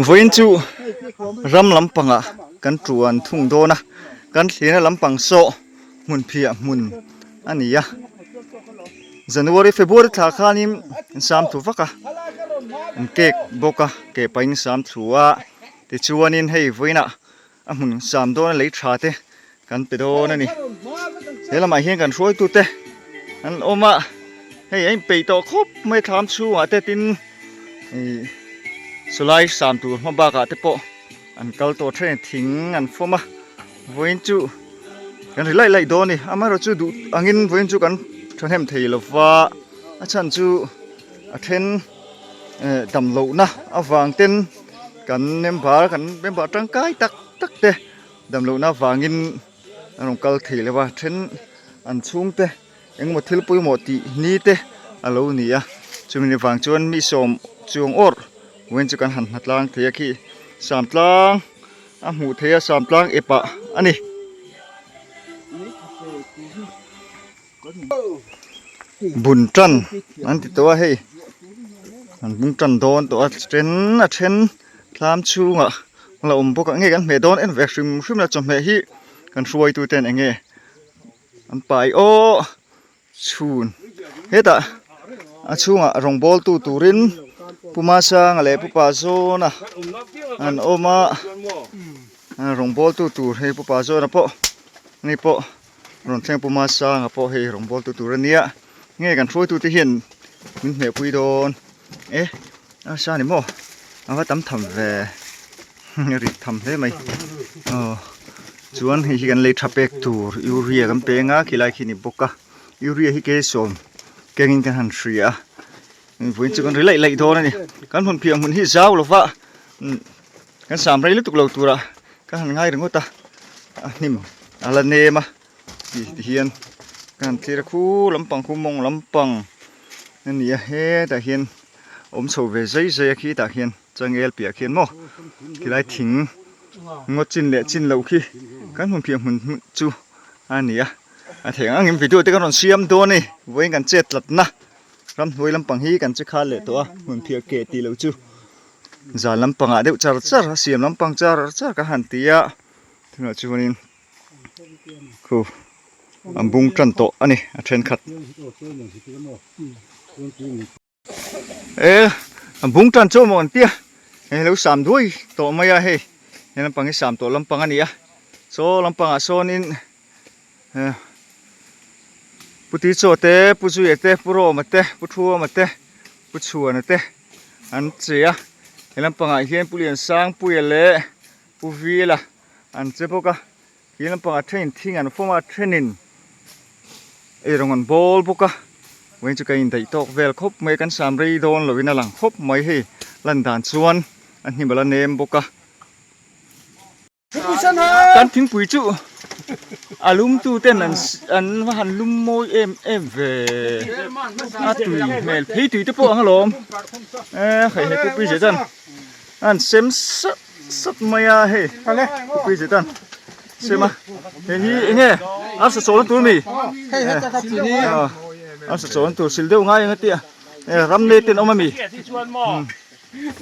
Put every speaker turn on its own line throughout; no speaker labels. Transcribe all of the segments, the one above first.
Voin chu ram lampanga kan truan thung do na kan thlena lampang so mun phia mun ania January February tha khanim sam thu vaka an kek boka ke pain sam thua ti chuanin hei voina a mun sam do na lei tha te kan pe do na ni helama hian kan roi tu te an oma hei ai pe to khop mai tham chu ate tin Sulai sam tu ma ba ka te po an kal to threin thing an foma voin chu kan rilai lai do ni amaro chu du angin voin chu kan thanem thei lova a chan chu a then dam lo na awang ten kan member tangkai tak tak te dam lo na wangin anong kal thei lewa then an chung te engmo thil pui mo ti ni te alo ni a chumini wang chuan mi som chung or wen chu kan han hatlang thei khi samtlang a mu thei samtlang epa ani bun tran an ti to hei an bun tran don to a then thlam chunga la boka nge kan me don en vexrim la chom me hi kan ruai tu ten enge an pai o chun heta a chunga rongbol tu turin pumasa ngale pupa zona an oma rongbol tu tur he pupa zona po ni po ron theng pumasa nga po he rongbol tu turania nge kan throi tu te hian min me pui don a sa ni mo awa tam tham ve ri tham le mai chuan hi kan le thapek tur urea kan pe nga khilai khini boka urea hi ke som kengin kan han thria voin chu kan rilai lai do na ni kan hon phiam hun hi zau lova kan sam rai lu tuk lo tura kan han ngai rengota nim ala ne ma ti hian kan thira khu lampang khu mong lampang ani a he ta hian om so ve zai zai khi ta hian changel pia khian mo kilai thing ngo chin le chin lo khi kan hon phiam hun chu ani a theng angim video te kan ron siam do ni voin kan chet lat na ram hoi lampang hi kan chi kha le to a mun phia ke ti lo chu za lampanga deu char siam lampang char ka han tia thuna chuanin khu ambung tran to ani a then khat ambung tran cho mon tia lo sam dui to maya he lampang hi sam to lampang ani a so lampanga sonin puti cho te puchu ete puro mate puthua mate puchua na te an chia helam panga hian pulian sang puile puvila an chepoka helam panga train thing an forma training rongon bol boka wen chu kain dai tok vel khop mai kan sam rei don lovina lang khop mai he lan dan chuan an himala nem boka kan thing pui chu alum tu ten an han lum moi em ve atui mel phei tui te po halom khai he pi je tan an sem sat maya he pi je tan sema he hi enge asa chon tu mi asa chon tu sil deu ngai ngatia ram le ten oma mi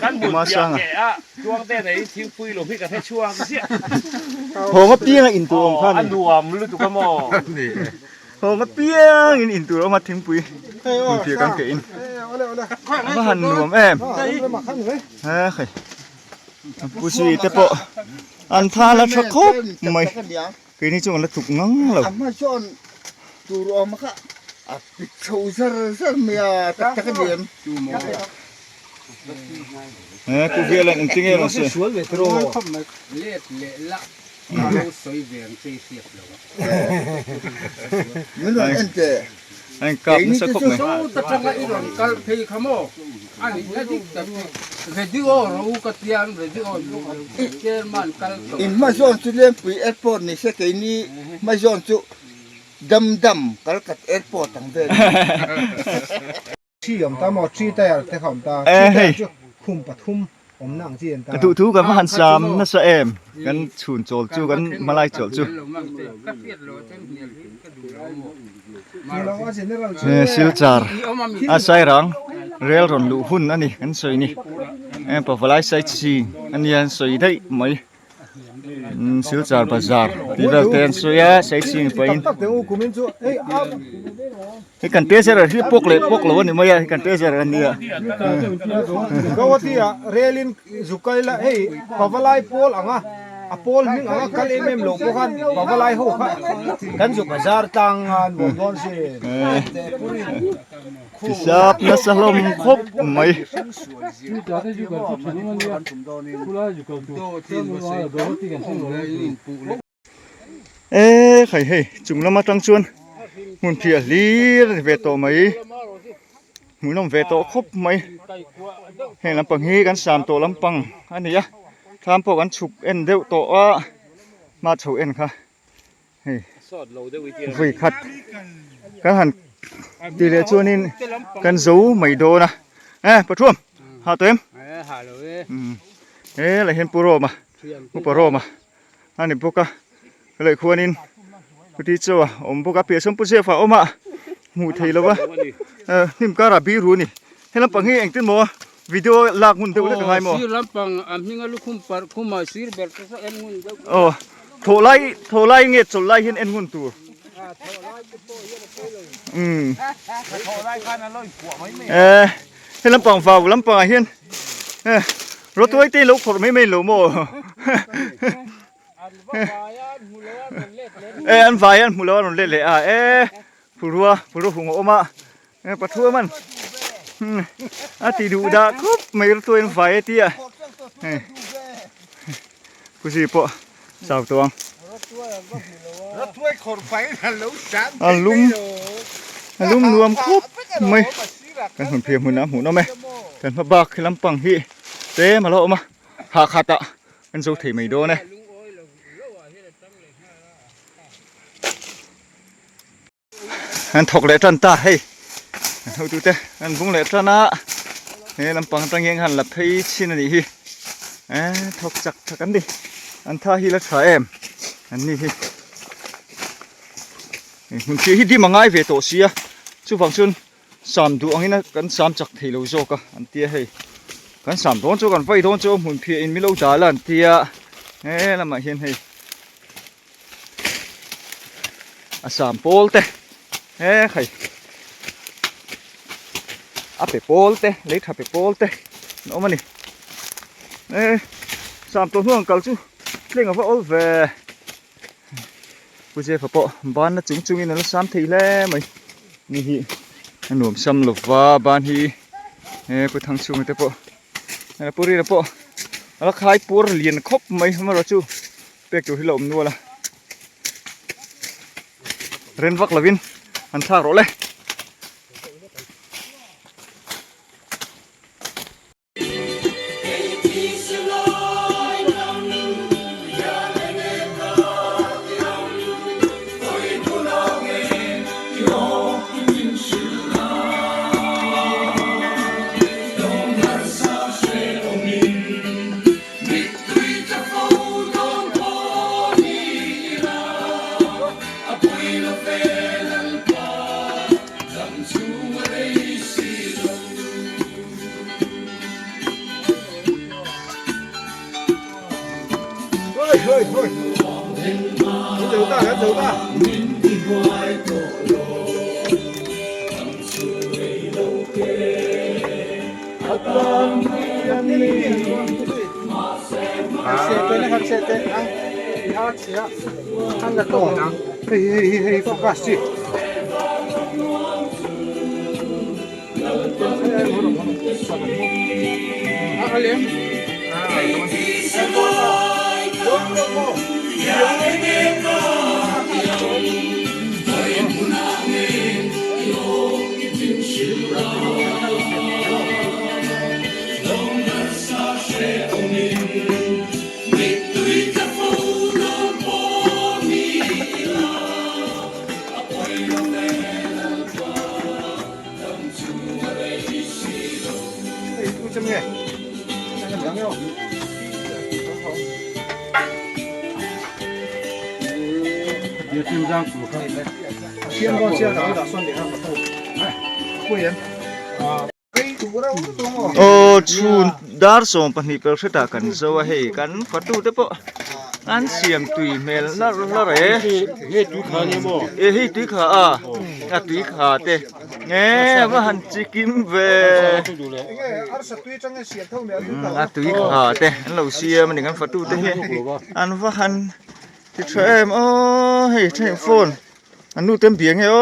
kan bu sang a chuang te nei thing pui lo phi ka the chuang sia ho ma piang in tu ong khan an duam lu tu ka mo ni ho ma piang in tu ma thing pui pui phi kan ke in ma han nuam em khai pu si te po an tha la thak khop mai ke ni chung la tuk ngang lo ma chon tu ro ma kha a pi chou sar mia tak tak diem tu mo ku vela in tinge no se sual ve tro le la no soi veng che siap lo men ente anh cặp nó sẽ cục này ta changa i ron kal phei khamo ani adi ta video ro ka tian video german kal in ma zon tu lem pi airport ni se ke ni ma zon tu dam kal kat airport tang ve chi yom ta mo chi ta te khom ta khum pathum om nang chen ta tu kan han sam na sa em kan chun chol chu kan malai chol chu silchar asai rang rel ron lu hun ani kan soi ni ปะฟลายไซซีอันนี้สวยได้ไหมซิลจาร์บาซาร์ที่เราเต้นสวยไซซีไปให้กันเตะเสียที่พวกเล็กพวกเราเนี่ยไม่ให้กันเตะเสียอันนี้
ก็ว่าที่เรลินจุกไลละเฮ้ยปะฟลายโพลอ่ะa pol ning anga kal mm lo ko kan babalai ho kha kan ju bazar tang an bon bon se
ที่ชอบนัสลมครบไหมใครเฮ้จุ่มแล้วมาตั้งชวนมุนเพียลีเวโตไหมมุนน้ำเวโตครบไหมเห็นลำปังฮีกัน3ตัวลำปังอันนี้อะทำพวกกันฉุบเอ็นเดียวโตว่ามาฉุบเอ็นค่ะเฮ้ยวิ่งขัดกันหันตีเลชัวนี่กันซูไม่โดนะประท้วงหาเต็มอะไรเห็นปูโรมาปูโรมาอันนี้พวกก็เลยควรนินพุทธิจ้าพวกก็เปียสมปุเสฟ้าออกมาหูไทยแล้ววะนี่มันก็ราบีรู้นี่เห็นลำปังฮีเองติ้นโมวิดีโอลากหุ่นเดียวได้ไงมั้ง
ลำปังอันนี้ก็ลูกคุ้มปาร์คุ้มมาซื้อเบลต์เอ็นหุ่น
โถไล่เงี้ยโถไล่เห็นเอ็นหุ่นตัว
โทรได้คันนั้นเลยขวบไม่
เห็นลำปังฟ้าลำปังเห็นรถตัวไอ้ตีลูกคนไม่รู้โม่อันไฟอันหูร้อนเล่นเลยผู้รัวหุงออกมาปะทั่วมันตีดูดาครบไม่รู้ตัวเองไฟเตี้ยกูสิปะสาวตัว
รถถ้วยขนไฟนั่นแล้วฉัน
ลุมรวมครบไม่กันหุ่นเพียหุ่นน้ำหุ่นน้ำไหมกันพระบากขึ้นลำปังที่เต้มาแล้วมาหาขาดอะกันสูถีไม่โดนเนี่ยอันถกเลยจันตาให้เอาดูเต้อันบุ้งเลยจันนะเนี่ยลำปังตั้งยังหันหลับที่ชินนี่ถกจักกันดิอันท่าฮิละถ่ายอันนี้หุ่นเชี่ยที่มังไงเวทโตเสียชูฟังชุน3 ดูอันนี้นะกัน3 จักรเทโลโจกอันเตี้ยให้กัน3 โดนโจกันไฟโดนโจหุ่นเพียอินมิโลจ่าละอันเตี้ยแล้วมาเห็นให้3 โพลเต้ใครไปโพลเต้เล็กไปโพลเต้น้องมันนี่3 ตัวห่วงเก่าจูเล่นกับพวกโอเวผู้เจ้าพอบ้านน่ะจุงๆนี่นั่น3 ทีแล้วมั้ยนี่ฮิหนุ่มซ้ำหลบว่าบ้านฮีไปทางชูมันแต่พอปุรีละพอแล้วขายปูรเลียนครบมั้ยมาเราจูเปียกอยู่ที่ลมนัวละเรนวักละวินอันท่ารถเลย
เฮ้ย走吧เสร็จเลยนะครับเสร็จเลยเอาเสียท่านจะโตนะเฮ้ยโฟกัสสิเอาเลี้ยง
紧张苦喝，
先到先来打算点上个豆，哎，会员啊，可以煮
โอ้ชูดาร์สองปนิเปิลเสตากันโซว่าเฮกันฟัตูเตปะอันเสียมตุยเมลละละเรเฮตุขาเนี่ยบ่เฮตุขาอะตุยขาเตเงว่าหันจิกิมเวอะตุยขาเตอันเราเสียมันกันฟัตูเตเฮอันว่าหันที่เทรมโอ้เฮเทรมโฟนอันนู้เต็มเบียงเฮโอ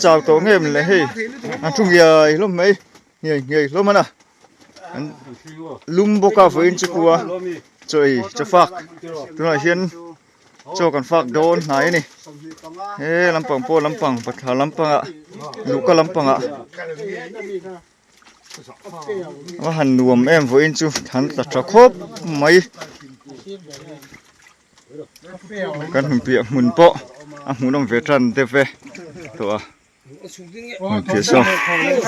เจ้าโตเงี้ยมันเลยเฮ้อันทุ่งใหญ่ล้มไหมใหญ่ล้มมันอ่ะลุมบกาฝืนจะกลัวจ่อยจะฟักตัวไหนเห็นโจกันฟักโดนไหนนี่เฮ้ลำปังโปลำปังปัดขาลำปังอ่ะลูกก็ลำปังอ่ะว่าหันรวมฝืนจูหันตัดจะครบไหมกันหุ่นเปียกหุ่นโปะหุ่นน้องเวทรันเตเฟตัวมันเพียสอ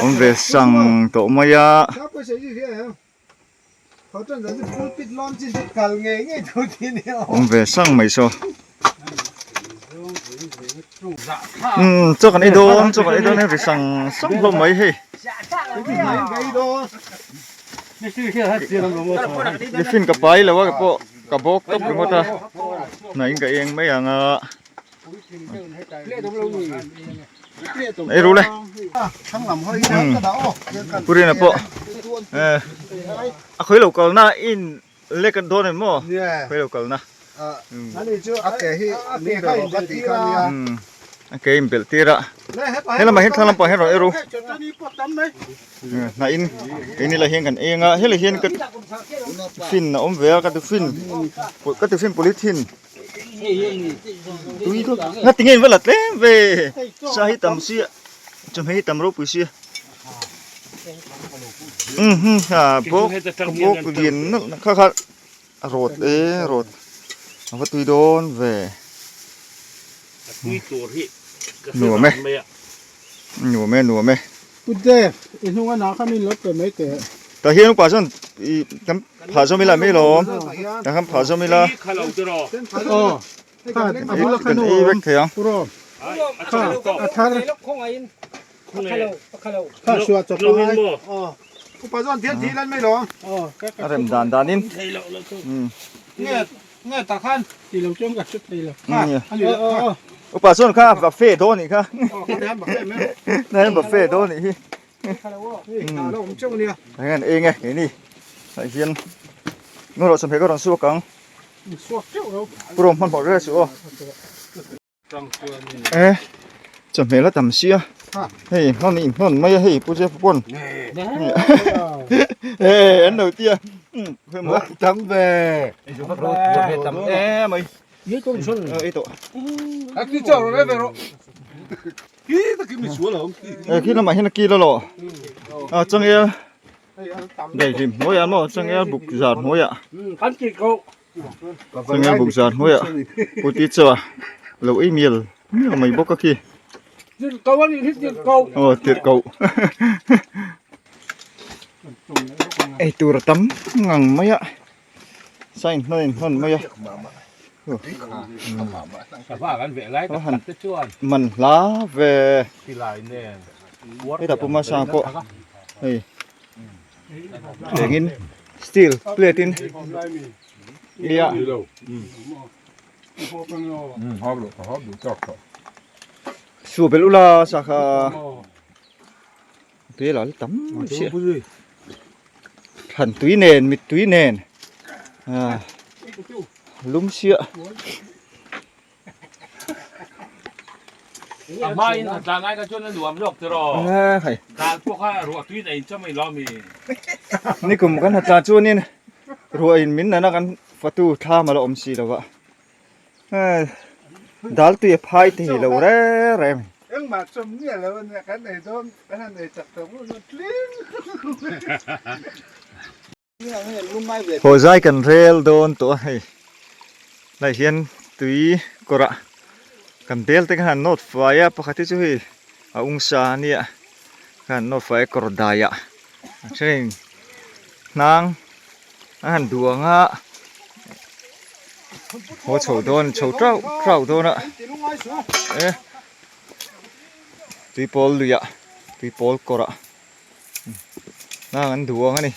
งเวสังตัวมายาองเวสังไม่โซเจ้ากันไอ้โดนเนี่ยไปสั่งสังลมไหมเฮ้ดิฟินกับไปแล้วว่ากับโบกกับหมดอ่ะไหนกับเองไม่อย่างไอ้รู้เลยพูดเลยนะปะเคยหลอกกันนะอินเล็กกันโดนเลยมั้งเคยหลอกกันนะ
อันนี้ชื่ออาเกะที่นี่เป็นปกติกันเนี่ย
อาเกะอินเปลตีระเฮ้ยเรามาเห็นทางลำปางเห็นหรอไอ้รู้น่าอินนี่เราเห็นกันเองอ่ะเฮ้ยเราเห็นกันฟินนะเวลกันฟินโพลิทินตุยก็งั้นติงเงินเวลาเล่นเว้สาหิตามเสียจะไม่ตามรูปเสียโบกเรียนนั่นข้าโรดโรดว่าตุยโดนเว้หนัวไหม
ปุ๊ดเจ้ไอ้นุ่งว่าน้าเขามีรถแต่ไม่เตะ
แต่เฮียนุป่าส่วนคำผาส่วนไม่ละไม่หรอแต่คำผาส่วนไม่ละ
อ๋อข้าอาบุลขนมรอข้าทาร์ข้าชัวจบแล้วอ๋อกูป่าส่วนเทียนทีนั้นไม่หรออ๋อ
อะไรด่านนิน
เนี่ยตาขันตีเราจ้องกับชุดตีเรา
อุปสรรคข้าแบบเฟ่โดนี่ค่ะนั่นแบบเฟ่โดนี่
เราผมจ้องเนี่ย
งั้นเองไงนี่ไอ้เฮียนงั้นเราสมัยก็ต้องสู้กันปรุงมันบอกเรื่องสู้จะไม่ละต่ำเสียเฮ้ยนั่นนี่นั่นไม่ให้ผู้เจ้าผู้คนอันเดียวเตี้ยเพิ่มว่าจำเว้จะไม่จำไม่
นี่ก็ชน
ไอ้ตัว
อันที่เจ้าเราได้หรอที่ตะกี้มีชัวร์หรอ
ที่เรามาเห็นกี้แล้วหรอจังเอได้จิมโอ้ยมั้งจังเอบุกจาดโอ้ย
คันจิกเขา
จังเอบุกจาดโอ้ยปุติจ้าเราอีเมลไม่บอกก็ขี้
เขาวันนี้ติดเขา
โอ้ติดเขาไอ้ตัวตั้มงังไม่อะใส่นั่นไม่อะ
ว่ากันเวลาหันจะชวน
มันลาเว
ที่ลายเนี่ย
ไอ้แต่ผมมาสร้างก็เฮ้ยเด็กอินสตีลเพลตินเดียสูบเปลุลาสักเปล่าตั้มเสียหันตุยเนนมิดตุยเนนลุมเสีย
ไม่จานไหนก็ชวนนั่นดูมันยกตลอดการพวกข้ารัวtweetไอ้เจ้าไม่ล้อมี
นี่กลุ่มกันอาจารย์ชวนนี่รัวอินมินนะกันฟัตูท่ามาละอมสีแล้ววะดัลตัวพายที่เราเร่
ยังมาชมเนี่ยแล้วเนี่ยกันไหนโดนกันไหนจับตัวมันลิ้น
พอใจกันเรลโดนตัวให้ไล่เฮียนตุยกระกันเบลต์กันโนดไฟปกติช่วยองศาเนี่ยกันโนดไฟกระดายะเช่นนางอันดวงอ่ะโหโฉโดนโฉเจ้าโดนอ่ะตุยปอลเลยอ่ะ ตุยโปลกระน่างันดัวงั้นนี่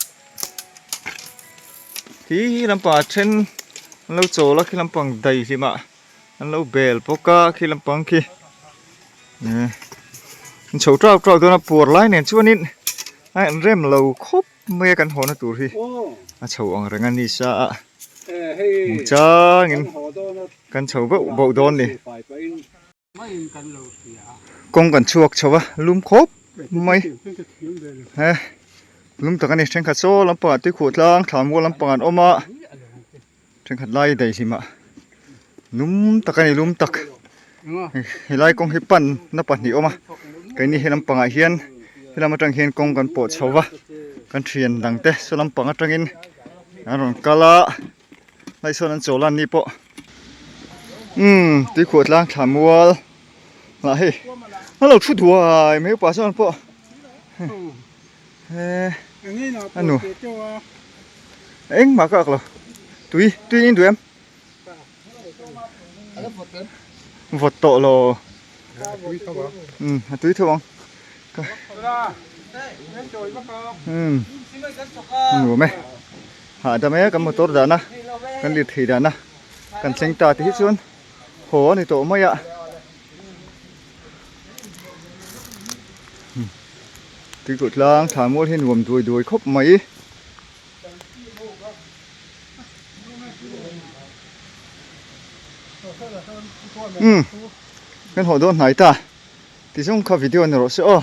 ที่ลำปางเช่นเราโจละที่ลำปางใดสิมาอันเราเบลปกะที่ลำปางที่มันโฉดเจ้าตัวน่ะปวดไล่เนี่ยชั่วนิดไอ้เริ่มเราคบเมื่อกันหัวน่ะตัวที่โฉอังเรื่องนี้ซะจ้างินกันโฉก็บ่โดนดิกงกันชวกชวะลุมคบไม่ลุมตะกันนี่เช่นขัดโซ่ลำปางตุยขวดล้างถามว่าลำปางออกมาเช่นขัดไล่ได้สิมาลุมตะกันนี่ลุมตักให้ไล่กงให้ปั่นนับปั่นนี่ออกมากันนี่ให้ลำปางเฮียนให้ลำปางเฮียนกงกันปวดชวะกันเทียนดังเตะส่วนลำปางจังอินอารมณ์กะละไล่ส่วนนั้นโจลันนี่ปะตุยขวดล้างถามว่าละเฮ้แล้วเราชุดหัวไม่ป่าส่วนปะอันนู้เอ็งมาก็อักเหรอตุยอินตุยเอ็มฟดโตโลตุยเถอะวังหนูไหมหาทำไมกันมาตัวด่านะกันลิดทีด่านะกันเซ็งตาที่ส่วนโหนี่โตไม่อะที่กดล้างถามว่าเห็นรวมด้วยครบไหมกันหัวโดนไหนตาที่ส่งข้าวิดีโอนี่หรอสิอ๋อ